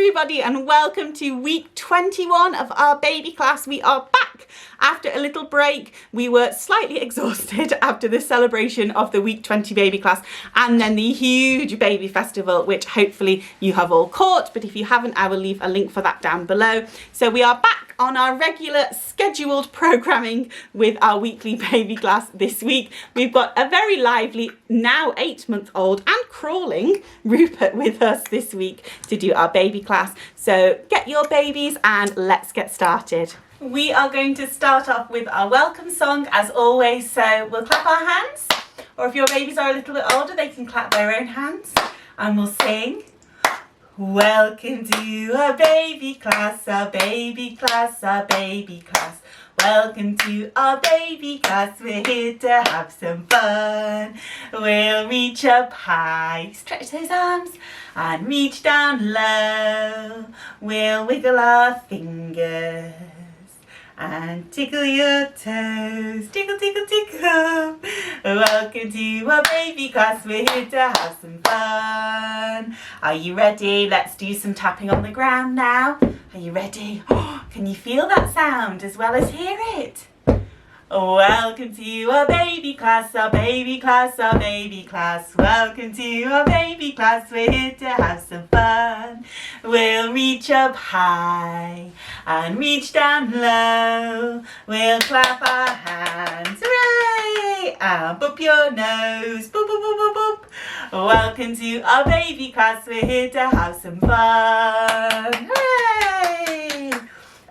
everybody and welcome to week 21 of our baby class. We are back after a little break. We were slightly exhausted after the celebration of the week 20 baby class and then the huge baby festival, which hopefully you have all caught, but if you haven't, I will leave a link for that down below. So we are back on our regular scheduled programming with our weekly baby class this week. We've got a very lively, now 8-month-old and crawling Rupert with us this week to do our baby class. So get your babies and let's get started. We are going to start off with our welcome song as always, so we'll clap our hands, or if your babies are a little bit older they can clap their own hands, and we'll sing. Welcome to our baby class, our baby class, our baby class. Welcome to our baby class, we're here to have some fun. We'll reach up high, stretch those arms and reach down low. We'll wiggle our fingers and tickle your toes, tickle, tickle, tickle. Welcome to our baby class, we're here to have some fun. Are you ready? Let's do some tapping on the ground now. Are you ready? Oh, can you feel that sound as well as hear it? Welcome to our baby class, our baby class, our baby class. Welcome to our baby class, we're here to have some fun. We'll reach up high and reach down low. We'll clap our hands, hooray! And boop your nose, boop, boop, boop, boop, boop. Welcome to our baby class, we're here to have some fun, hooray!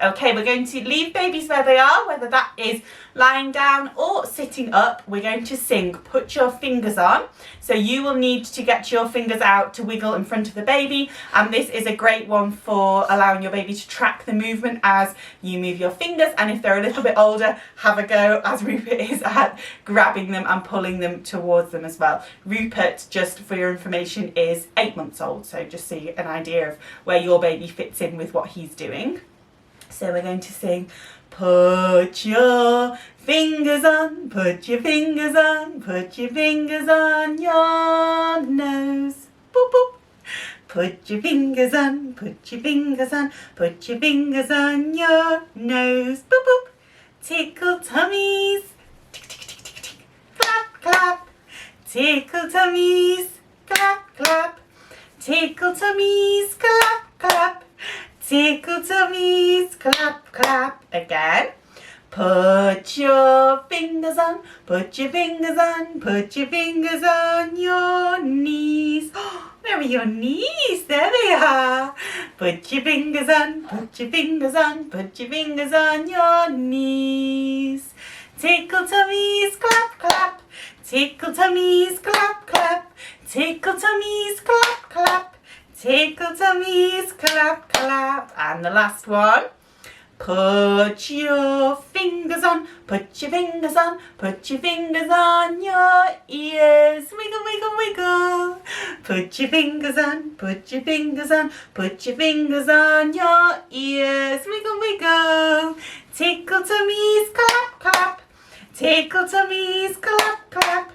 Okay, we're going to leave babies where they are, whether that is lying down or sitting up. We're going to sing Put Your Fingers On. So you will need to get your fingers out to wiggle in front of the baby. And this is a great one for allowing your baby to track the movement as you move your fingers. And if they're a little bit older, have a go as Rupert is at grabbing them and pulling them towards them as well. Rupert, just for your information, is 8 months old. So just so you get an idea of where your baby fits in with what he's doing. So we're going to sing, put your fingers on, put your fingers on, put your fingers on your nose, boop boop. Put your fingers on, put your fingers on, put your fingers on your nose, boop boop. Tickle tummies, tick tick tick tick tick, clap clap. Tickle tummies, clap clap. Tickle tummies, clap clap. Tickle tummies, clap, clap. Again. Put your fingers on, put your fingers on, put your fingers on your knees. Oh, where are your knees? There they are. Put your fingers on, put your fingers on, put your fingers on your knees. Tickle tummies, clap, clap. Tickle tummies, clap, clap. Tickle tummies, clap, clap. Tickle tummies, clap, clap. And the last one. Put your fingers on, put your fingers on, put your fingers on your ears. Wiggle, wiggle, wiggle. Put your fingers on, put your fingers on, put your fingers on your ears. Wiggle, wiggle. Tickle tummies, clap, clap. Tickle tummies, clap, clap.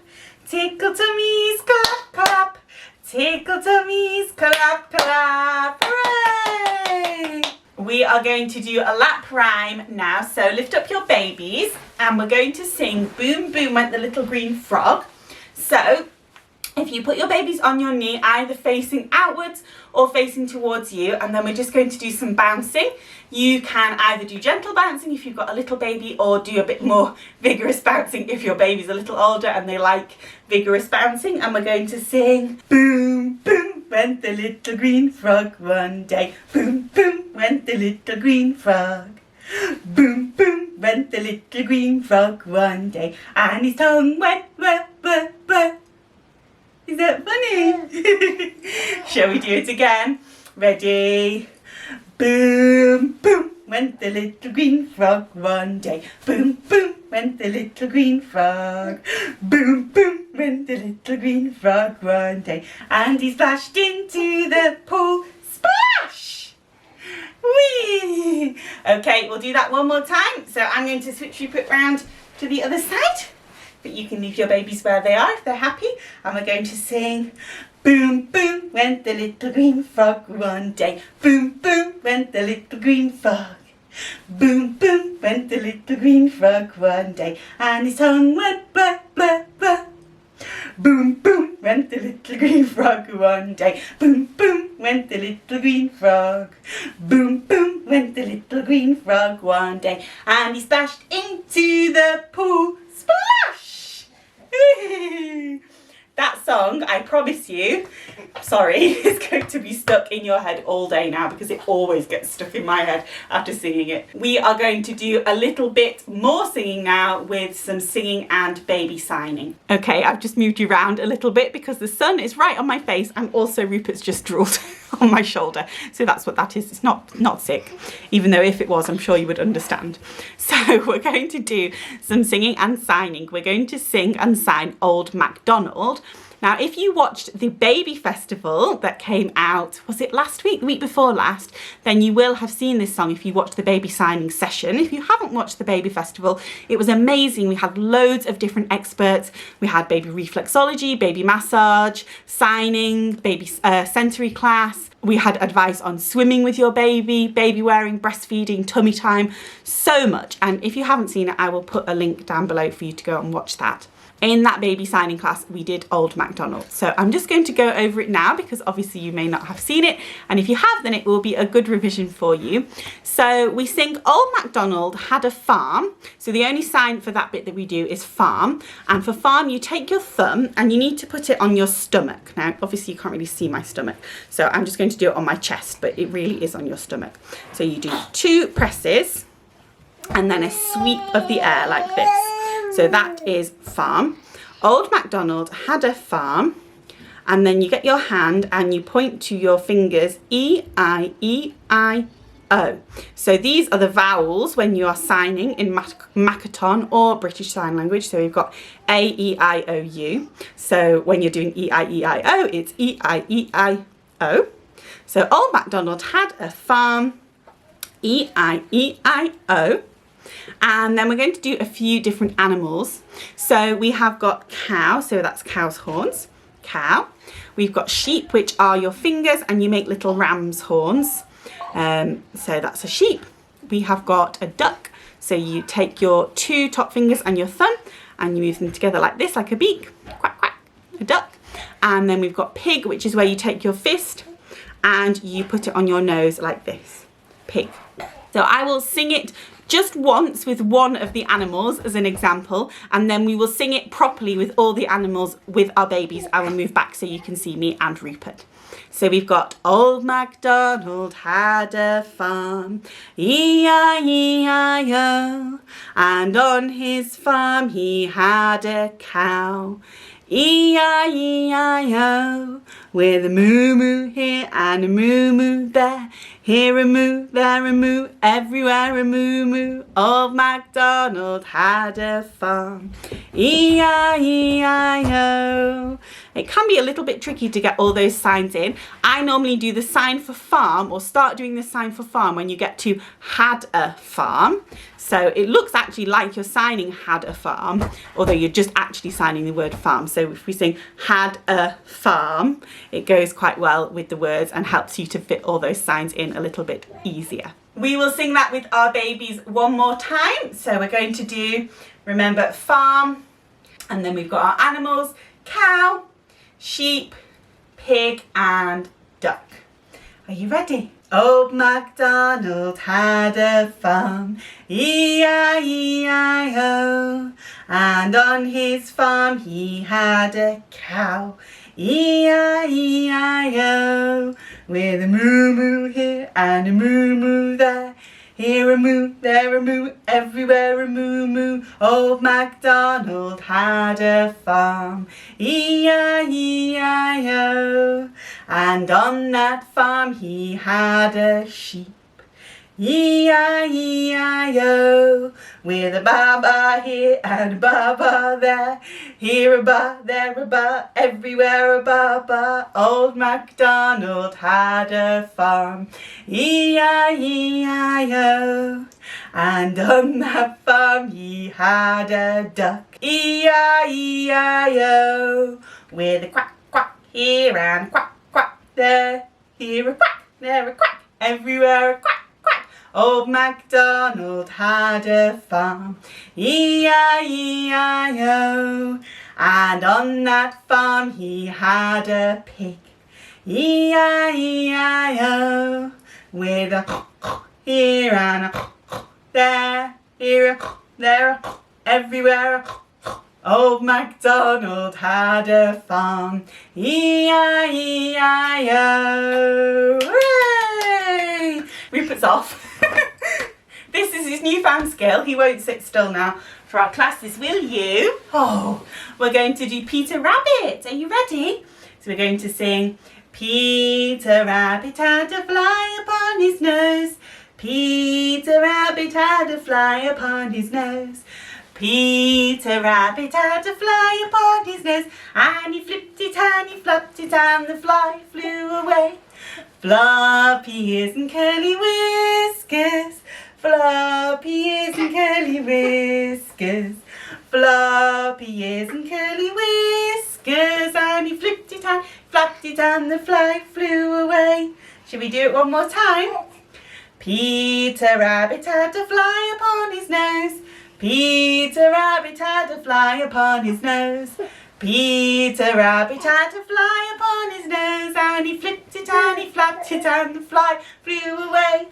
Tickle tummies, clap, clap. Tickle tummies, clap, clap, hooray! We are going to do a lap rhyme now, so lift up your babies and we're going to sing Boom Boom Went the Little Green Frog. So if you put your babies on your knee, either facing outwards or facing towards you, and then we're just going to do some bouncing. You can either do gentle bouncing if you've got a little baby, or do a bit more vigorous bouncing if your baby's a little older and they like vigorous bouncing. And we're going to sing Boom Boom went the little green frog one day. Boom Boom went the little green frog. Boom Boom went the little green frog one day, and his tongue went wet, wet, wet. Is that funny? Shall we do it again? Ready? Boom, boom, went the little green frog one day. Boom, boom, went the little green frog. Boom, boom, went the little green frog one day. And he splashed into the pool. Splash! Whee! Okay, we'll do that one more time. So I'm going to switch you put round to the other side. But you can leave your babies where they are if they're happy. And we're going to sing Boom, boom, went the little green frog one day. Boom, boom, went the little green frog. Boom, boom, went the little green frog one day, and his tongue went blah, blah, blah. Boom, boom, went the little green frog one day. Boom, boom, went the little green frog. Boom, boom, went the little green frog one day, and he splashed into the pool. Splash! That song, I promise you, sorry, is going to be stuck in your head all day now because it always gets stuck in my head after singing it. We are going to do a little bit more singing now with some singing and baby signing. Okay, I've just moved you around a little bit because the sun is right on my face and also Rupert's just drooled on my shoulder. So that's what that is. It's not sick, even though if it was, I'm sure you would understand. So we're going to do some singing and signing. We're going to sing and sign Old Macdonald. Now, if you watched the baby festival that came out, was it last week, the week before last, then you will have seen this song if you watched the baby signing session. If you haven't watched the baby festival, it was amazing. We had loads of different experts. We had baby reflexology, baby massage, signing, baby sensory class. We had advice on swimming with your baby, baby wearing, breastfeeding, tummy time, so much. And if you haven't seen it, I will put a link down below for you to go and watch that. In that baby signing class, we did Old Macdonald. So I'm just going to go over it now because obviously you may not have seen it. And if you have, then it will be a good revision for you. So we sing Old Macdonald had a farm. So the only sign for that bit that we do is farm. And for farm, you take your thumb and you need to put it on your stomach. Now, obviously you can't really see my stomach. So I'm just going to do it on my chest, but it really is on your stomach. So you do 2 presses and then a sweep of the air like this. So that is farm. Old Macdonald had a farm, and then you get your hand and you point to your fingers E-I-E-I-O. So these are the vowels when you are signing in Macdonald or British Sign Language. So we've got A-E-I-O-U. So when you're doing E-I-E-I-O, it's E-I-E-I-O. So Old Macdonald had a farm, E-I-E-I-O. And then we're going to do a few different animals. So we have got cow, so that's cow's horns, cow. We've got sheep, which are your fingers, and you make little ram's horns. So that's a sheep. We have got a duck. So you take your 2 top fingers and your thumb and you move them together like this, like a beak, quack, quack, a duck. And then we've got pig, which is where you take your fist and you put it on your nose like this, pig. So I will sing it just once with one of the animals as an example, and then we will sing it properly with all the animals with our babies. I will move back so you can see me and Rupert. So we've got Old Macdonald had a farm, E-I-E-I-O, and on his farm he had a cow, E-I-E-I-O, with a moo-moo here and a moo-moo there, here a moo, there a moo, everywhere a moo-moo. Old Macdonald had a farm, E-I-E-I-O. It can be a little bit tricky to get all those signs in. I normally do the sign for farm, or start doing the sign for farm when you get to had a farm. So it looks actually like you're signing had a farm, although you're just actually signing the word farm. So if we sing had a farm, it goes quite well with the words and helps you to fit all those signs in a little bit easier. We will sing that with our babies one more time. So we're going to do, remember, farm, and then we've got our animals, cow, sheep, pig and duck. Are you ready? Old Macdonald had a farm, E-I-E-I-O, and on his farm he had a cow, E-I-E-I-O, with a moo-moo here and a moo-moo there, here a moo, there a moo, everywhere a moo-moo. Old Macdonald had a farm, E-I-E-I-O, and on that farm he had a sheep, E-I-E-I-O, with a ba-ba here and a ba-ba there, here a ba, there a ba, everywhere a ba-ba. Old Macdonald had a farm, E-I-E-I-O, and on that farm he had a duck, E-I-E-I-O, with a quack, quack, here and a quack, quack, there. Here a quack, there a quack, everywhere a quack, quack. Old Macdonald had a farm, E-I-E-I-O. And on that farm he had a pig, E-I-E-I-O. With a here and a there, here a there a everywhere a. Old Macdonald had a farm, E-I-E-I-O. Hooray! Rupert's off. This is his newfound skill. He won't sit still now for our classes, will you? Oh, we're going to do Peter Rabbit. Are you ready? So we're going to sing, Peter Rabbit had a fly upon his nose. Peter Rabbit had a fly upon his nose. Peter Rabbit had a fly upon his nose, and he flipped it and he flapped it and the fly flew away. Floppy ears and curly whiskers, floppy ears and curly whiskers, floppy ears and curly whiskers, and he flipped it and flapped it and the fly flew away. Shall we do it one more time? Peter Rabbit had a fly upon his nose. Peter Rabbit had a fly upon his nose. Peter Rabbit had a fly upon his nose, and he flipped it and he flapped it and the fly flew away.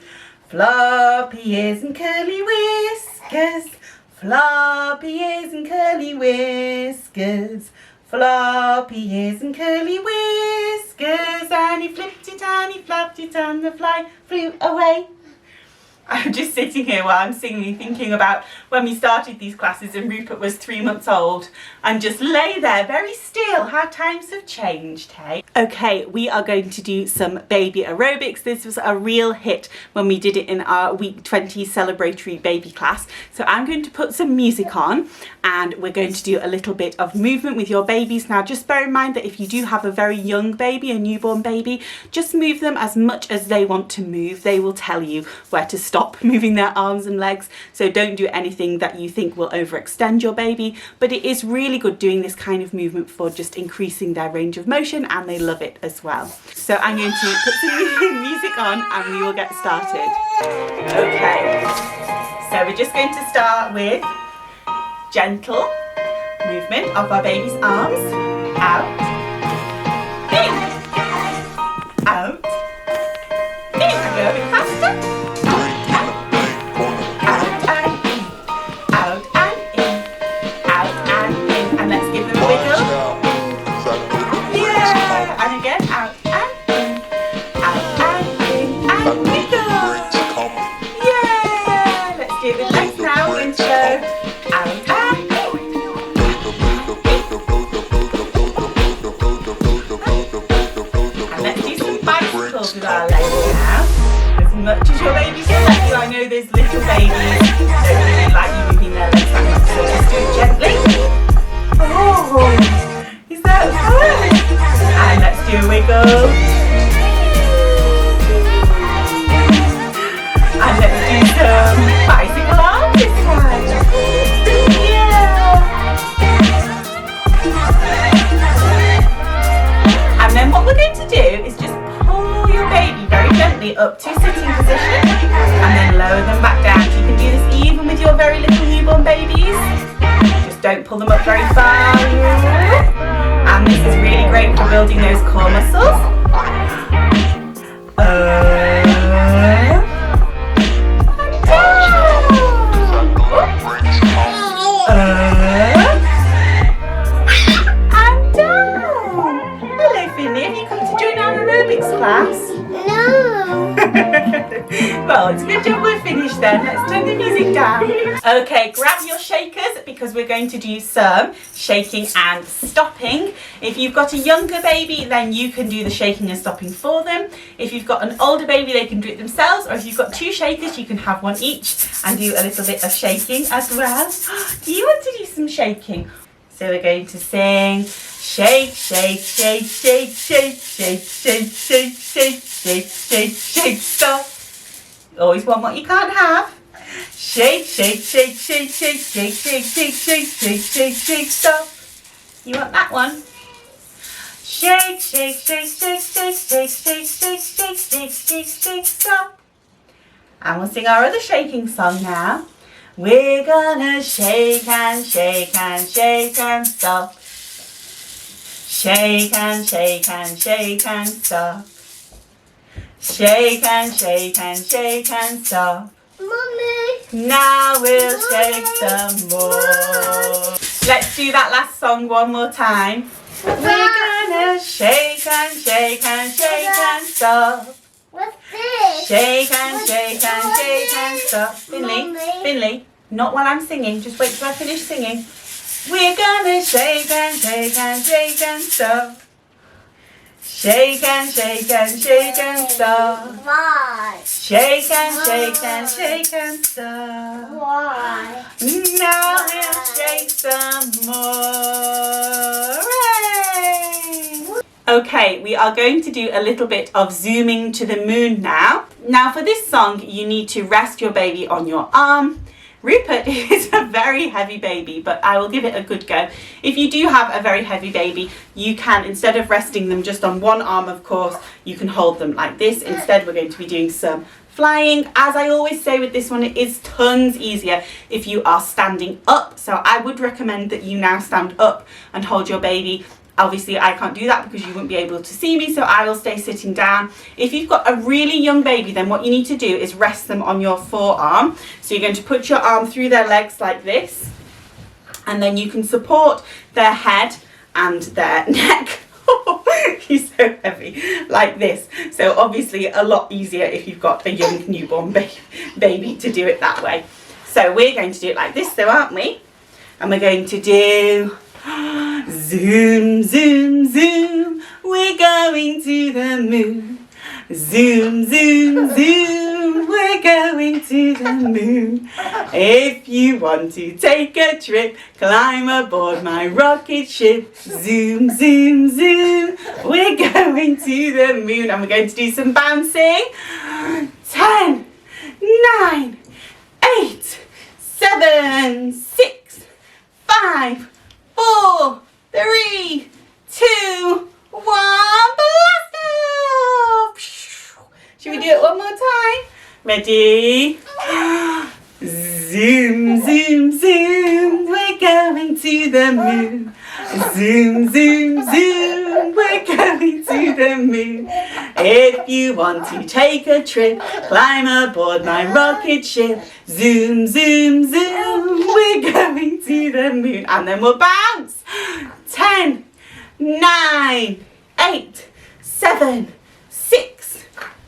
Floppy ears and curly whiskers, floppy ears and curly whiskers, floppy ears and curly whiskers, and he flipped it and he flapped it and the fly flew away. I'm just sitting here while I'm singing, thinking about when we started these classes and Rupert was 3 months old, and just lay there very still. How times have changed, hey? Okay, we are going to do some baby aerobics. This was a real hit when we did it in our week 20 celebratory baby class. So I'm going to put some music on and we're going to do a little bit of movement with your babies. Now, just bear in mind that if you do have a very young baby, a newborn baby, just move them as much as they want to move. They will tell you where to stop moving their arms and legs, so don't do anything that you think will overextend your baby, but it is really good doing this kind of movement for just increasing their range of motion, and they love it as well. So I'm going to put some music on and we will get started. Okay, so we're just going to start with gentle movement of our baby's arms. Out, in, out, in, and go a bit faster. With our legs now, as much as your babies will let you. I know there's little babies that don't really like you moving their legs that much, so just do it gently. Oh, is that fun? And let's do a wiggle. And let's do some bicycle arms this time. Yeah. And then what we're going to do is just your baby very gently up to sitting position and then lower them back down. So you can do this even with your very little newborn babies. Just don't pull them up very far. And this is really great for building those core muscles. And down. Hello, Finley. Have you come to join our aerobics class? No. Well, it's a good job we're finished then. Let's turn the music down. Okay, grab your shakers because we're going to do some shaking and stopping. If you've got a younger baby, then you can do the shaking and stopping for them. If you've got an older baby, they can do it themselves. Or if you've got two shakers, you can have one each and do a little bit of shaking as well. Do you want to do some shaking? So we're going to sing, shake, shake, shake, shake, shake, shake, shake, shake, shake, shake, shake, shake, stop. You always want what you can't have. Shake, shake, shake, shake, shake, shake, shake, shake, shake, shake, shake, shake, stop. You want that one? Shake, shake, shake, shake, shake, shake, shake, shake, shake, shake, shake, shake, stop. And we'll sing our other shaking song now. We're gonna shake and shake and shake and stop. Shake and shake and shake and stop. Shake and shake and shake and stop. Mommy. Now we'll shake some more. Let's do that last song one more time. We're gonna shake and shake and shake and stop. What's this? Shake and shake and shake and stop. Finley, not while I'm singing. Just wait till I finish singing. We're gonna shake and shake and shake and stop. Shake and shake and shake and stop. Why? Shake and shake and shake and stop. Why? Now we'll shake some more. Hooray! Okay, we are going to do a little bit of zooming to the moon now. Now for this song, you need to rest your baby on your arm. Rupert is a very heavy baby, but I will give it a good go. If you do have a very heavy baby, you can, instead of resting them just on one arm, of course, you can hold them like this. Instead, we're going to be doing some flying. As I always say with this one, it is tons easier if you are standing up. So I would recommend that you now stand up and hold your baby. Obviously, I can't do that because you won't be able to see me, so I will stay sitting down. If you've got a really young baby, then what you need to do is rest them on your forearm. So you're going to put your arm through their legs like this, and then you can support their head and their neck. He's so heavy, like this. So obviously a lot easier if you've got a young newborn baby to do it that way. So we're going to do it like this though, aren't we? And we're going to do zoom, zoom, zoom, we're going to the moon. Zoom, zoom, zoom, we're going to the moon. If you want to take a trip, climb aboard my rocket ship. Zoom, zoom, zoom, we're going to the moon. And we're going to do some bouncing. 10, 9, 8, 7, 6, 5, 4, 3, 2, 1, blast off! Should we do it one more time? Ready? Zoom, zoom, zoom, we're going to the moon. Zoom, zoom, zoom, we're going to the moon. If you want to take a trip, climb aboard my rocket ship. Zoom, zoom, zoom, we're going to the moon. And then we'll bounce. 10, 9, 8, 7, 6,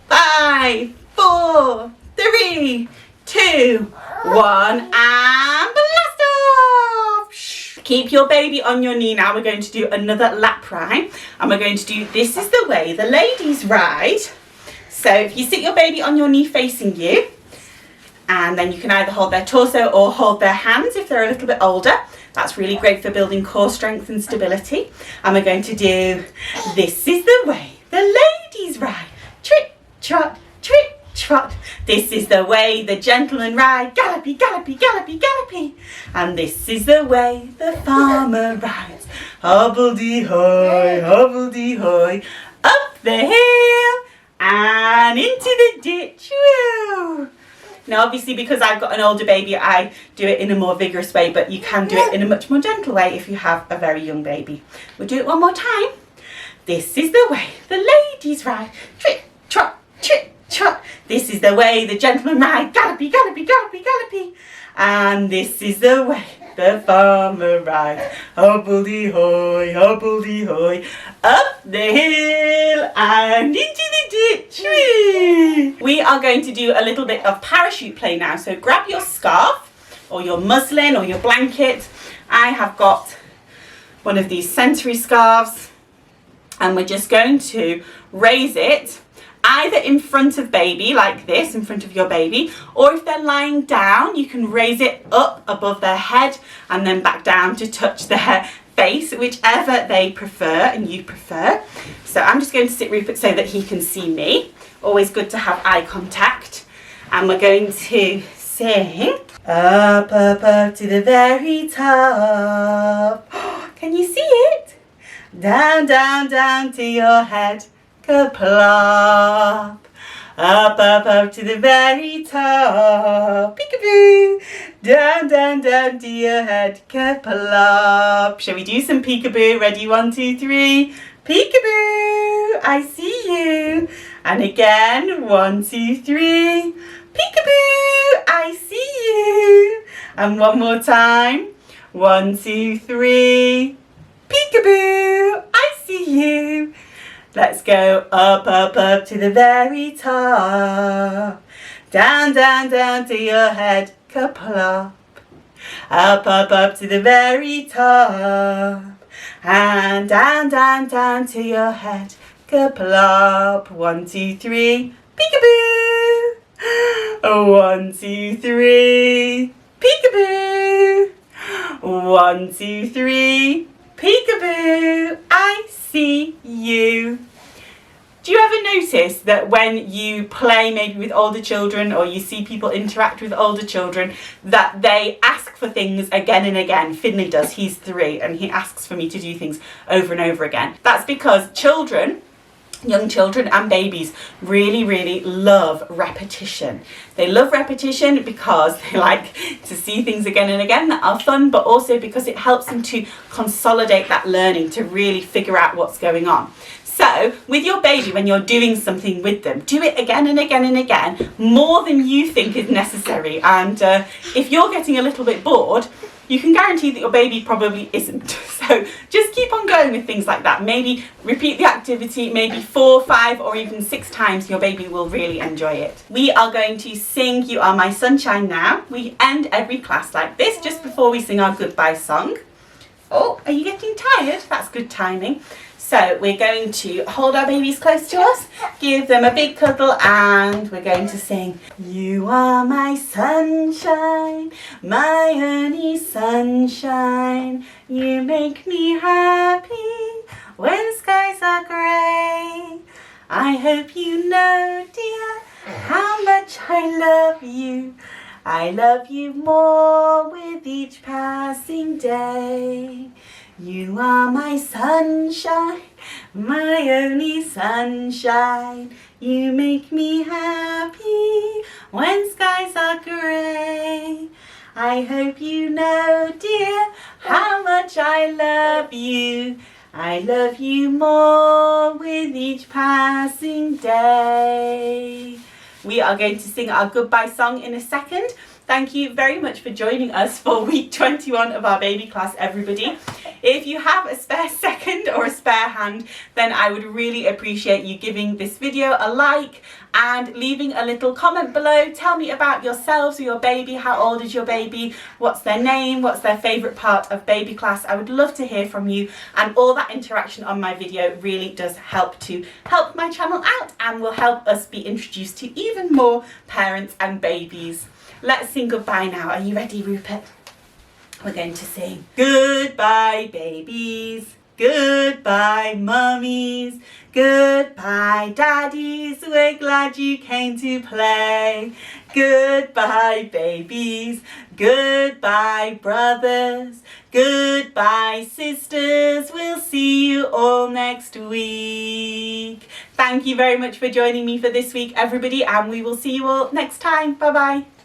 5, 4, 3, 2, 1, and blast off! Keep your baby on your knee now. We're going to do another lap ride, and we're going to do This Is the Way the Ladies Ride. So if you sit your baby on your knee facing you, and then you can either hold their torso or hold their hands if they're a little bit older. That's really great for building core strength and stability. And we're going to do This Is the Way the Ladies Ride. Trip, trot, trip, trot. This is the way the gentlemen ride. Gallopy, gallopy, gallopy, gallopy. And this is the way the farmer rides. Hobbledy-hoy, hobbledy-hoy. Up the hill and into the ditch. Woo! Now obviously because I've got an older baby, I do it in a more vigorous way, but you can do it in a much more gentle way if you have a very young baby. We'll do it one more time. This is the way the ladies ride. Trip, trot, trip, trot. This is the way the gentlemen ride. Gallopy, gallopy, gallopy, gallopy. And this is the way the farmer rides. Hobbledy-hoy, hobbledy-hoy. Up the hill and into the ditch. Whee! We are going to do a little bit of parachute play now. So grab your scarf or your muslin or your blanket. I have got one of these sensory scarves, and we're just going to raise it either in front of baby like this, in front of your baby, or if they're lying down you can raise it up above their head and then back down to touch their face, whichever they prefer and you prefer. So I'm just going to sit Rupert so that he can see me. Always good to have eye contact. And we're going to sing up, up, up to the very top. Can you see it? Down, down, down to your head, ka-plop. Up, up, up to the very top. Peekaboo. Down, down, down to your head. Ka-plop. Shall we do some peekaboo? Ready? 1, 2, 3. Peekaboo. I see you. And again. 1, 2, 3. Peekaboo. I see you. And one more time. 1, 2, 3. Peekaboo. I see you. Let's go up, up, up to the very top. Down, down, down to your head, ka-plop. Up, up, up to the very top. And down, down, down to your head, ka-plop. 1, 2, 3, peekaboo. 1, 2, 3, peekaboo. 1, 2, 3, peekaboo. I see you. Do you ever notice that when you play maybe with older children, or you see people interact with older children, that they ask for things again and again? Finley does. He's 3 and he asks for me to do things over and over again. That's because children, young children and babies, really love repetition. They love repetition because they like to see things again and again that are fun, but also because it helps them to consolidate that learning, to really figure out what's going on. So with your baby, when you're doing something with them, do it again and again and again, more than you think is necessary. And if you're getting a little bit bored, you can guarantee that your baby probably isn't. So just keep on going with things like that. Maybe repeat the activity maybe 4, 5 or even 6 times. Your baby will really enjoy it. We are going to sing You Are My Sunshine now. We end every class like this just before we sing our goodbye song. Oh, are you getting tired? That's good timing. So we're going to hold our babies close to us, give them a big cuddle, and we're going to sing You are my sunshine, my only sunshine. You make me happy when skies are grey. I hope you know, dear, how much I love you. I love you more with each passing day. You are my sunshine, my only sunshine. You make me happy when skies are grey. I hope you know, dear, how much I love you. I love you more with each passing day. We are going to sing our goodbye song in a second. Thank you very much for joining us for week 21 of our baby class, everybody. If you have a spare second or a spare hand, then I would really appreciate you giving this video a like and leaving a little comment below. Tell me about yourselves or your baby. How old is your baby? What's their name? What's their favourite part of baby class? I would love to hear from you, and all that interaction on my video really does help my channel out and will help us be introduced to even more parents and babies. Let's sing goodbye now. Are you ready, Rupert? We're going to sing goodbye, babies. Goodbye, mummies. Goodbye, daddies. We're glad you came to play. Goodbye, babies. Goodbye, brothers. Goodbye, sisters. We'll see you all next week. Thank you very much for joining me for this week, everybody, and we will see you all next time. Bye-bye.